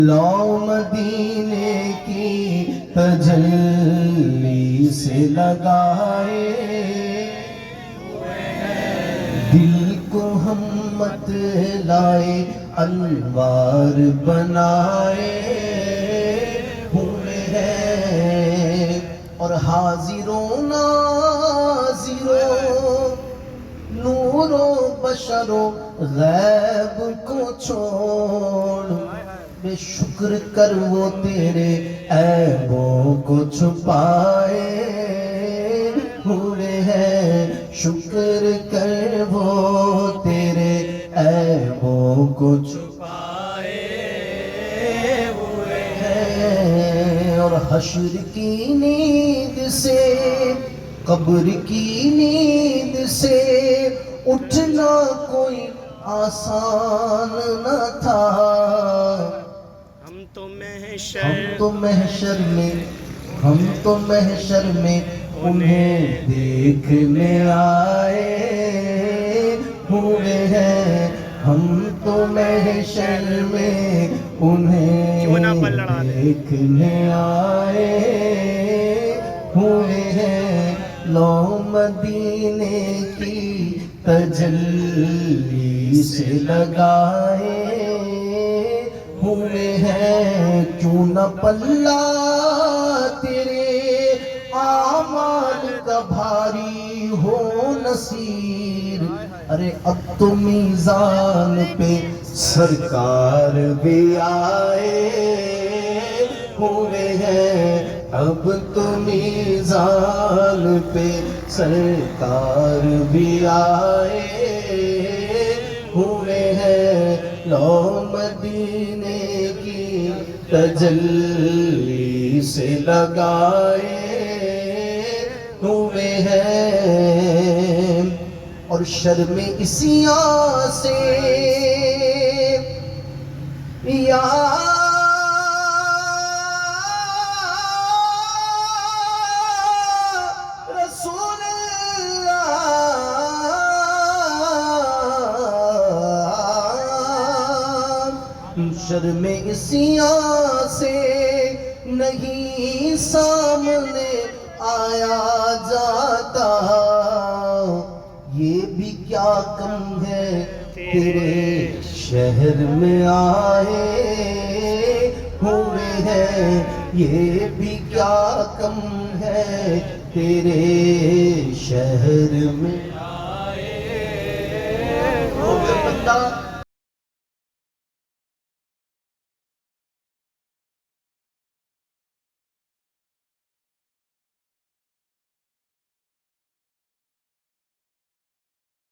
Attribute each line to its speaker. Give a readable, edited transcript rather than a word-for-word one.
Speaker 1: لو مدینے کی تجلی سے لگائے دل کو ہم مت لائے انوار بنائے ہوئے ہیں اور حاضروں ناظروں نور و بشر و غیب کو چھوڑ بے شکر کر وہ تیرے عیبوں کو چھپائے ہوئے ہیں شکر کر وہ تیرے عیبوں کو چھپائے ہوئے ہیں اور حشر کی نیند سے قبر کی نیند سے اٹھنا کوئی آسان نہ تھا ہم تو محشر میں انہیں دیکھنے آئے ہوئے ہیں ہم تو محشر میں انہیں دیکھنے آئے ہوئے ہیں لو مدینے کی تجلی سے لگائے ہوئے ہیں کیوں نہ پلہ تیرے اعمال کا بھاری ہو نصیر ارے اب تو میزان پہ سرکار بھی آئے ہوئے ہیں اب تو میزان پہ سرکار بھی آئے ہوئے ہیں لو مدینے کی تجلی سے لگائے ہوئے ہیں اور شرم اسیاں سے یا رسول اللہ شرم اسیاں سے نہیں سامنے آیا جاتا یہ بھی کیا کم ہے تیرے شہر میں آئے ہوئے ہیں یہ بھی کیا کم ہے تیرے شہر میں